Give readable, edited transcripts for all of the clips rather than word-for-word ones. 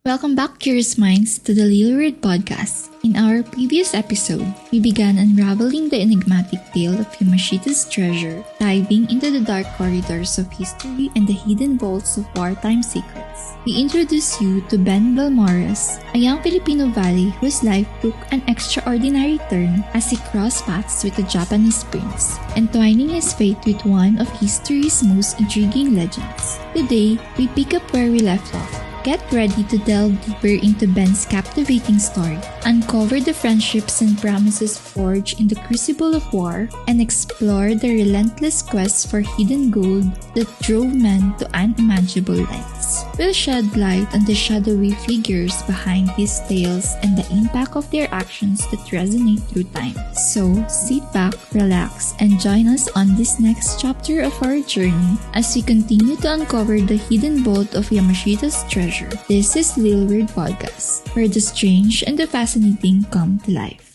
Welcome back, curious minds, to the Little Red Podcast. In our previous episode, we began unraveling the enigmatic tale of Yamashita's treasure, diving into the dark corridors of history and the hidden vaults of wartime secrets. We introduce you to Ben Balmores, a young Filipino valet whose life took an extraordinary turn as he crossed paths with a Japanese prince, entwining his fate with one of history's most intriguing legends. Today, we pick up where we left off. Get ready to delve deeper into Ben's captivating story, uncover the friendships and promises forged in the crucible of war, and explore the relentless quest for hidden gold that drove men to unimaginable lengths. We'll shed light on the shadowy figures behind these tales and the impact of their actions that resonate through time. So, sit back, relax, and join us on this next chapter of our journey as we continue to uncover the hidden vault of Yamashita's treasure. This is Lil Weird Podcast, where the strange and the fascinating come to life.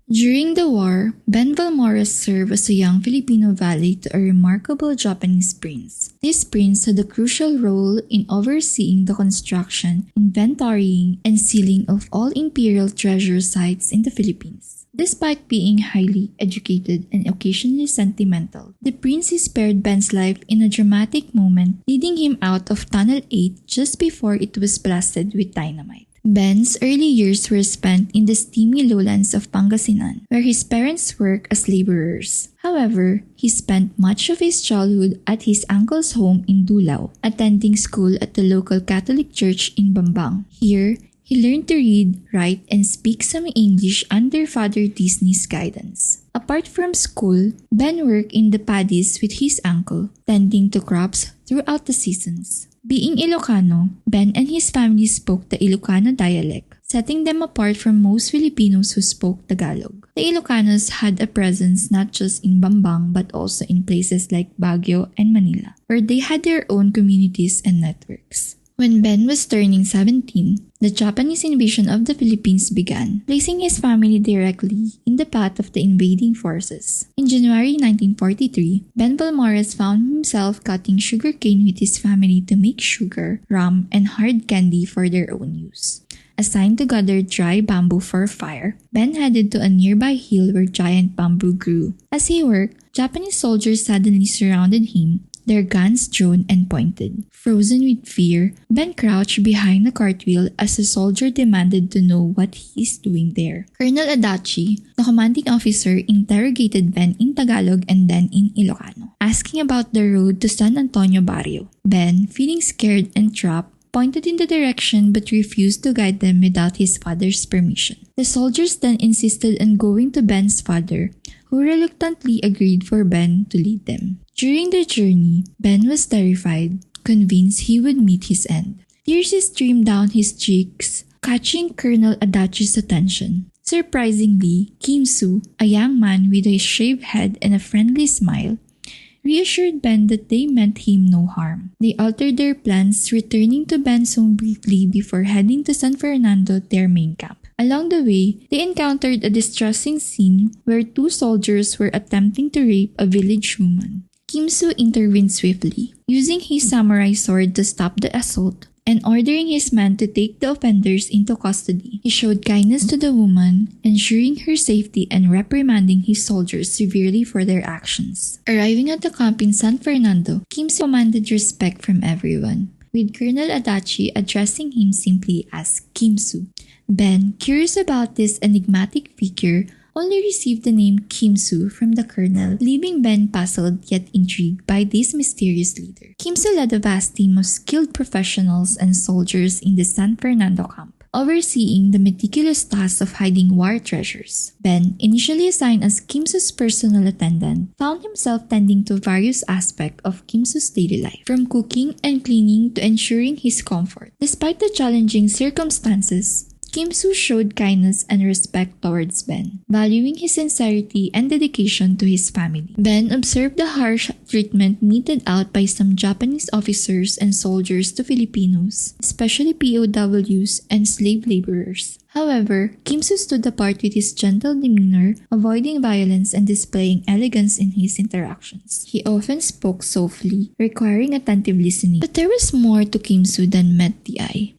During the war, Ben Balmores served as a young Filipino valet to a remarkable Japanese prince. This prince had a crucial role in overseeing the construction, inventorying, and sealing of all Imperial treasure sites in the Philippines. Despite being highly educated and occasionally sentimental, the prince spared Ben's life in a dramatic moment, leading him out of Tunnel 8 just before it was blasted with dynamite. Ben's early years were spent in the steamy lowlands of Pangasinan, where his parents worked as laborers. However, he spent much of his childhood at his uncle's home in Dulao, attending school at the local Catholic church in Bambang. Here, he learned to read, write, and speak some English under Father Disney's guidance. Apart from school, Ben worked in the paddies with his uncle, tending to crops throughout the seasons. Being Ilocano, Ben and his family spoke the Ilocano dialect, setting them apart from most Filipinos who spoke Tagalog. The Ilocanos had a presence not just in Bambang but also in places like Baguio and Manila, where they had their own communities and networks. When Ben was turning 17, the Japanese invasion of the Philippines began, placing his family directly in the path of the invading forces. In January 1943, Ben Balmores found himself cutting sugarcane with his family to make sugar, rum, and hard candy for their own use. Assigned to gather dry bamboo for fire, Ben headed to a nearby hill where giant bamboo grew. As he worked, Japanese soldiers suddenly surrounded him, their guns drawn and pointed. Frozen with fear, Ben crouched behind a cartwheel as a soldier demanded to know what he is doing there. Colonel Adachi, the commanding officer, interrogated Ben in Tagalog and then in Ilocano, asking about the road to San Antonio Barrio. Ben, feeling scared and trapped, pointed in the direction but refused to guide them without his father's permission. The soldiers then insisted on going to Ben's father, who reluctantly agreed for Ben to lead them. During the journey, Ben was terrified, convinced he would meet his end. Tears streamed down his cheeks, catching Colonel Adachi's attention. Surprisingly, Kim Soo, a young man with a shaved head and a friendly smile, reassured Ben that they meant him no harm. They altered their plans, returning to Ben's home briefly before heading to San Fernando, their main camp. Along the way, they encountered a distressing scene where two soldiers were attempting to rape a village woman. Kim Soo intervened swiftly, using his samurai sword to stop the assault and ordering his men to take the offenders into custody. He showed kindness to the woman, ensuring her safety and reprimanding his soldiers severely for their actions. Arriving at the camp in San Fernando, Kim Soo commanded respect from everyone, with Colonel Adachi addressing him simply as Kim Soo. Ben, curious about this enigmatic figure, only received the name Kim Soo from the colonel, leaving Ben puzzled yet intrigued by this mysterious leader. Kim Soo led a vast team of skilled professionals and soldiers in the San Fernando camp, overseeing the meticulous task of hiding war treasures. Ben, initially assigned as Kim Soo's personal attendant, found himself tending to various aspects of Kim Soo's daily life, from cooking and cleaning to ensuring his comfort. Despite the challenging circumstances, Kim Soo showed kindness and respect towards Ben, valuing his sincerity and dedication to his family. Ben observed the harsh treatment meted out by some Japanese officers and soldiers to Filipinos, especially POWs and slave laborers. However, Kim Soo stood apart with his gentle demeanor, avoiding violence and displaying elegance in his interactions. He often spoke softly, requiring attentive listening. But there was more to Kim Soo than met the eye.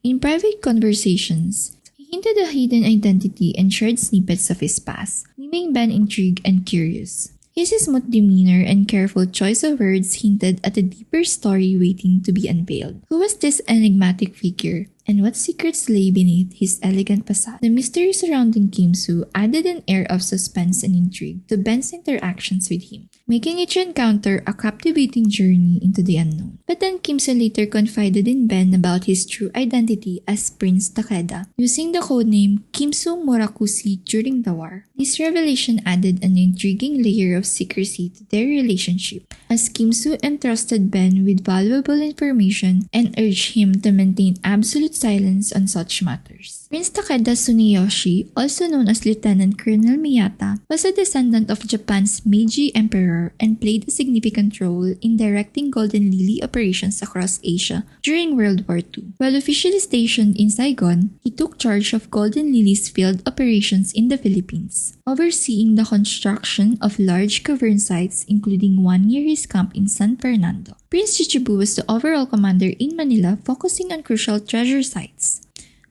In private conversations, he hinted a hidden identity and shared snippets of his past, leaving Ben intrigued and curious. His smooth demeanor and careful choice of words hinted at a deeper story waiting to be unveiled. Who was this enigmatic figure, and what secrets lay beneath his elegant facade? The mystery surrounding Kim Soo added an air of suspense and intrigue to Ben's interactions with him, making each encounter a captivating journey into the unknown. But then Kim Soo later confided in Ben about his true identity as Prince Takeda, using the codename Kim Soo Murakushi during the war. This revelation added an intriguing layer of secrecy to their relationship, as Kim Soo entrusted Ben with valuable information and urged him to maintain absolute silence on such matters. Prince Takeda Tsuneyoshi, also known as Lieutenant Colonel Miyata, was a descendant of Japan's Meiji Emperor and played a significant role in directing Golden Lily operations across Asia during World War II. While officially stationed in Saigon, he took charge of Golden Lily's field operations in the Philippines, overseeing the construction of large cavern sites including one near his camp in San Fernando. Prince Chichibu was the overall commander in Manila, focusing on crucial treasure sites.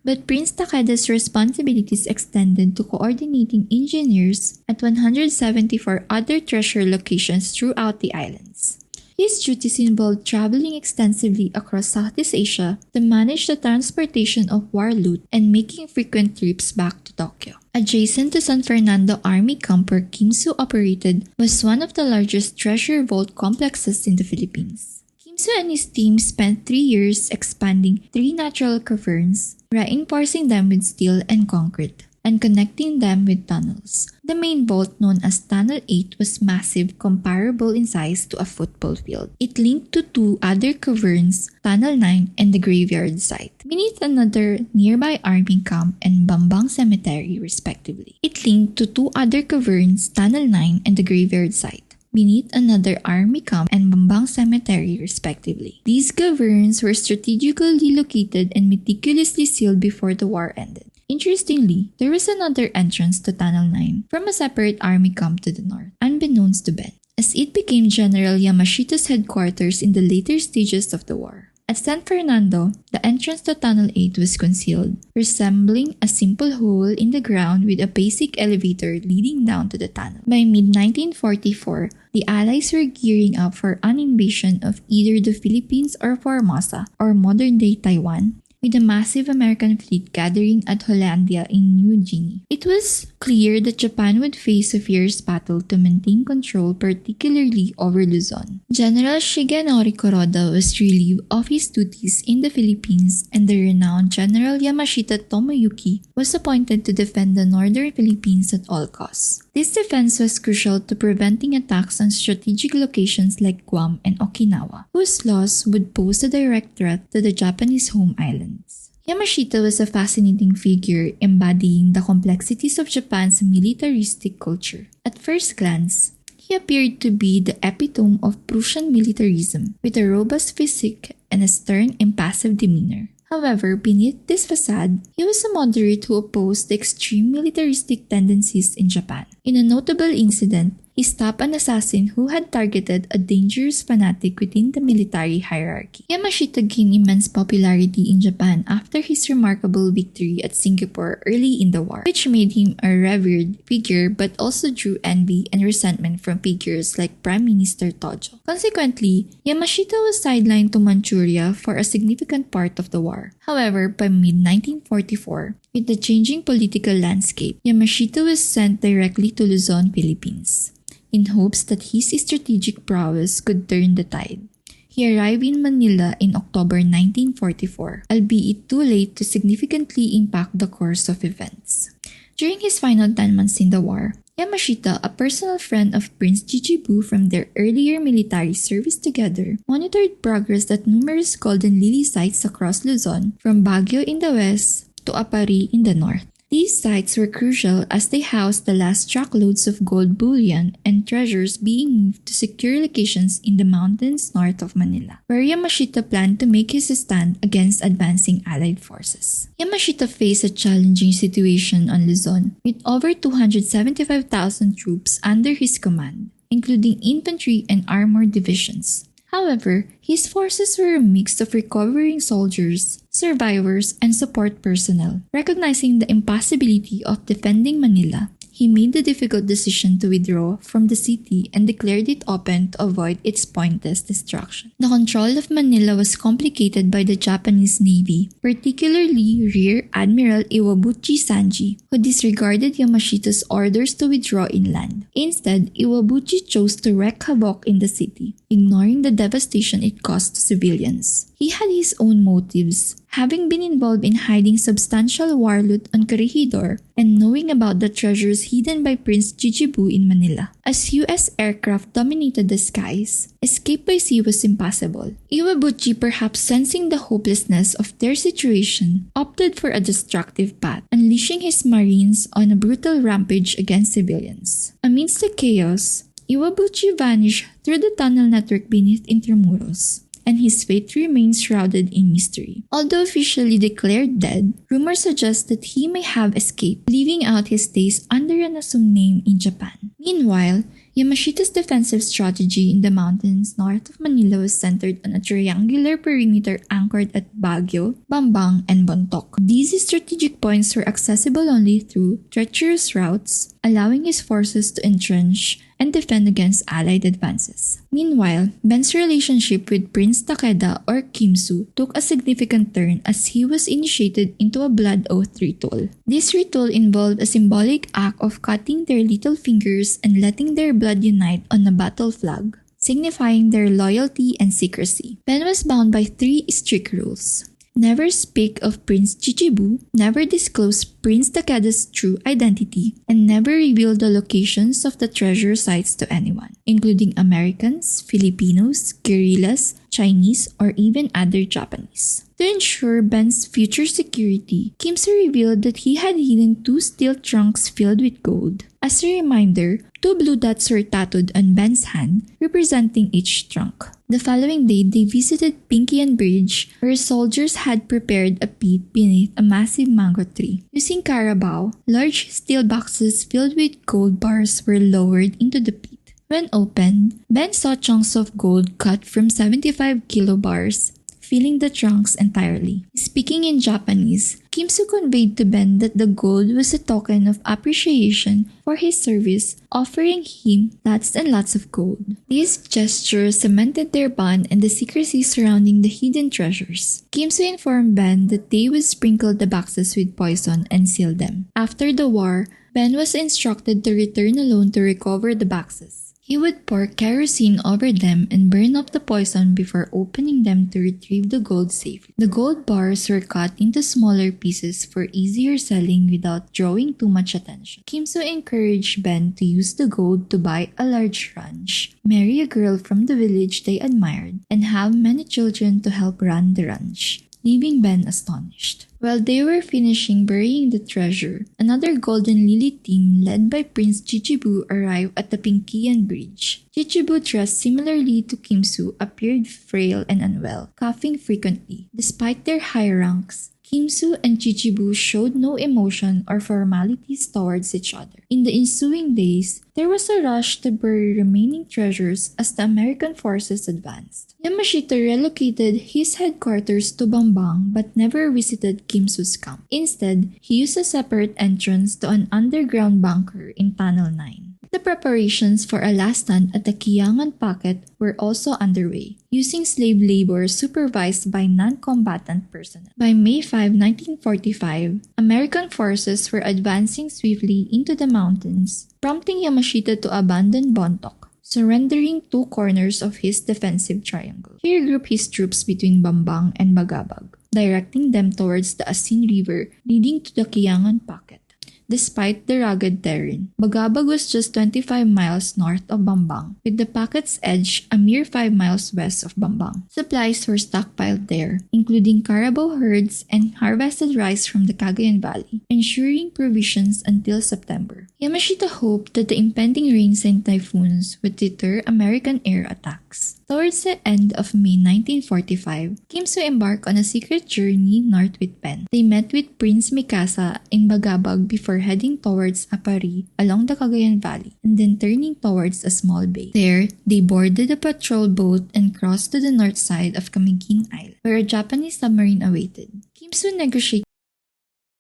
But Prince Takeda's responsibilities extended to coordinating engineers at 174 other treasure locations throughout the islands. His duties involved traveling extensively across Southeast Asia to manage the transportation of war loot and making frequent trips back to Tokyo. Adjacent to San Fernando Army Camp where Kim Soo operated was one of the largest treasure vault complexes in the Philippines. Kim Soo and his team spent 3 years expanding 3 natural caverns, reinforcing them with steel and concrete, and connecting them with tunnels. The main vault, known as Tunnel 8, was massive, comparable in size to a football field. It linked to 2 other caverns, Tunnel 9 and the graveyard site, beneath another nearby army camp and Bambang Cemetery, respectively. It linked to 2 other caverns, Tunnel 9 and the graveyard site, beneath another army camp and Bambang Cemetery, respectively. These caverns were strategically located and meticulously sealed before the war ended. Interestingly, there was another entrance to Tunnel 9 from a separate army camp to the north, unbeknownst to Ben, as it became General Yamashita's headquarters in the later stages of the war. At San Fernando, the entrance to Tunnel 8 was concealed, resembling a simple hole in the ground with a basic elevator leading down to the tunnel. By mid-1944, the Allies were gearing up for an invasion of either the Philippines or Formosa, or modern-day Taiwan, with a massive American fleet gathering at Hollandia in New Guinea. It was clear that Japan would face a fierce battle to maintain control, particularly over Luzon. General Shigenori Kuroda was relieved of his duties in the Philippines, and the renowned General Yamashita Tomoyuki was appointed to defend the northern Philippines at all costs. This defense was crucial to preventing attacks on strategic locations like Guam and Okinawa, whose loss would pose a direct threat to the Japanese home islands. Yamashita was a fascinating figure embodying the complexities of Japan's militaristic culture. At first glance, he appeared to be the epitome of Prussian militarism, with a robust physique and a stern, impassive demeanor. However, beneath this facade, he was a moderate who opposed the extreme militaristic tendencies in Japan. In a notable incident, he stopped an assassin who had targeted a dangerous fanatic within the military hierarchy. Yamashita gained immense popularity in Japan after his remarkable victory at Singapore early in the war, which made him a revered figure but also drew envy and resentment from figures like Prime Minister Tojo. Consequently, Yamashita was sidelined to Manchuria for a significant part of the war. However, by mid-1944, with the changing political landscape, Yamashita was sent directly to Luzon, Philippines, in hopes that his strategic prowess could turn the tide. He arrived in Manila in October 1944, albeit too late to significantly impact the course of events. During his final 10 months in the war, Yamashita, a personal friend of Prince Chichibu from their earlier military service together, monitored progress at numerous Golden Lily sites across Luzon, from Baguio in the west to Apari in the north. These sites were crucial as they housed the last truckloads of gold bullion and treasures being moved to secure locations in the mountains north of Manila, where Yamashita planned to make his stand against advancing Allied forces. Yamashita faced a challenging situation on Luzon, with over 275,000 troops under his command, including infantry and armored divisions. However, his forces were a mix of recovering soldiers, survivors, and support personnel. Recognizing the impossibility of defending Manila, he made the difficult decision to withdraw from the city and declared it open to avoid its pointless destruction. The control of Manila was complicated by the Japanese Navy, particularly Rear Admiral Iwabuchi Sanji, who disregarded Yamashita's orders to withdraw inland. Instead, Iwabuchi chose to wreak havoc in the city, ignoring the devastation it caused to civilians. He had his own motives, having been involved in hiding substantial war loot on Corregidor and knowing about the treasures hidden by Prince Chichibu in Manila. As US aircraft dominated the skies, escape by sea was impossible. Iwabuchi, perhaps sensing the hopelessness of their situation, opted for a destructive path, unleashing his marines on a brutal rampage against civilians. Amidst the chaos, Iwabuchi vanished through the tunnel network beneath Intramuros, and his fate remains shrouded in mystery. Although officially declared dead, rumors suggest that he may have escaped, living out his days under an assumed name in Japan. Meanwhile, Yamashita's defensive strategy in the mountains north of Manila was centered on a triangular perimeter anchored at Baguio, Bambang, and Bontoc. These strategic points were accessible only through treacherous routes, allowing his forces to entrench and defend against Allied advances. Meanwhile, Ben's relationship with Prince Takeda or Kimsu took a significant turn as he was initiated into a blood oath ritual. This ritual involved a symbolic act of cutting their little fingers and letting their blood unite on a battle flag, signifying their loyalty and secrecy. Ben was bound by 3 strict rules. Never speak of Prince Chichibu, never disclose Prince Takeda's true identity, and never reveal the locations of the treasure sites to anyone, including Americans, Filipinos, guerrillas, Chinese, or even other Japanese. To ensure Ben's future security, Kimsu revealed that he had hidden 2 steel trunks filled with gold. As a reminder, 2 blue dots were tattooed on Ben's hand, representing each trunk. The following day, they visited Pinkian Bridge, where soldiers had prepared a pit beneath a massive mango tree. Using carabao, large steel boxes filled with gold bars were lowered into the pit. When opened, Ben saw chunks of gold cut from 75 kilo bars, filling the trunks entirely. Speaking in Japanese, Kimsu conveyed to Ben that the gold was a token of appreciation for his service, offering him lots and lots of gold. This gesture cemented their bond and the secrecy surrounding the hidden treasures. Kimsu informed Ben that they would sprinkle the boxes with poison and seal them. After the war, Ben was instructed to return alone to recover the boxes. He would pour kerosene over them and burn up the poison before opening them to retrieve the gold safely. The gold bars were cut into smaller pieces for easier selling without drawing too much attention. Kimso encouraged Ben to use the gold to buy a large ranch, marry a girl from the village they admired, and have many children to help run the ranch, leaving Ben astonished. While they were finishing burying the treasure, another Golden Lily team led by Prince Chichibu arrived at the Pinkian Bridge. Chichibu, dressed similarly to Kimsu, appeared frail and unwell, coughing frequently. Despite their high ranks, Kimsu and Chichibu showed no emotion or formalities towards each other. In the ensuing days, there was a rush to bury remaining treasures as the American forces advanced. Yamashita relocated his headquarters to Bambang but never visited Kimsu's camp. Instead, he used a separate entrance to an underground bunker in Tunnel 9. The preparations for a last stand at the Kiangan Pocket were also underway, using slave labor supervised by non-combatant personnel. By May 5, 1945, American forces were advancing swiftly into the mountains, prompting Yamashita to abandon Bontoc, surrendering 2 corners of his defensive triangle. He regrouped his troops between Bambang and Bagabag, directing them towards the Asin River leading to the Kiangan Pocket. Despite the rugged terrain, Bagabag was just 25 miles north of Bambang, with the pocket's edge a mere 5 miles west of Bambang. Supplies were stockpiled there, including carabao herds and harvested rice from the Cagayan Valley, ensuring provisions until September. Yamashita hoped that the impending rains and typhoons would deter American air attacks. Towards the end of May 1945, Kimsu embarked on a secret journey north with Pen. They met with Prince Mikasa in Bagabag before heading towards Apari along the Cagayan Valley and then turning towards a small bay. There, they boarded a patrol boat and crossed to the north side of Kamigin Island, where a Japanese submarine awaited. Kimsu negotiated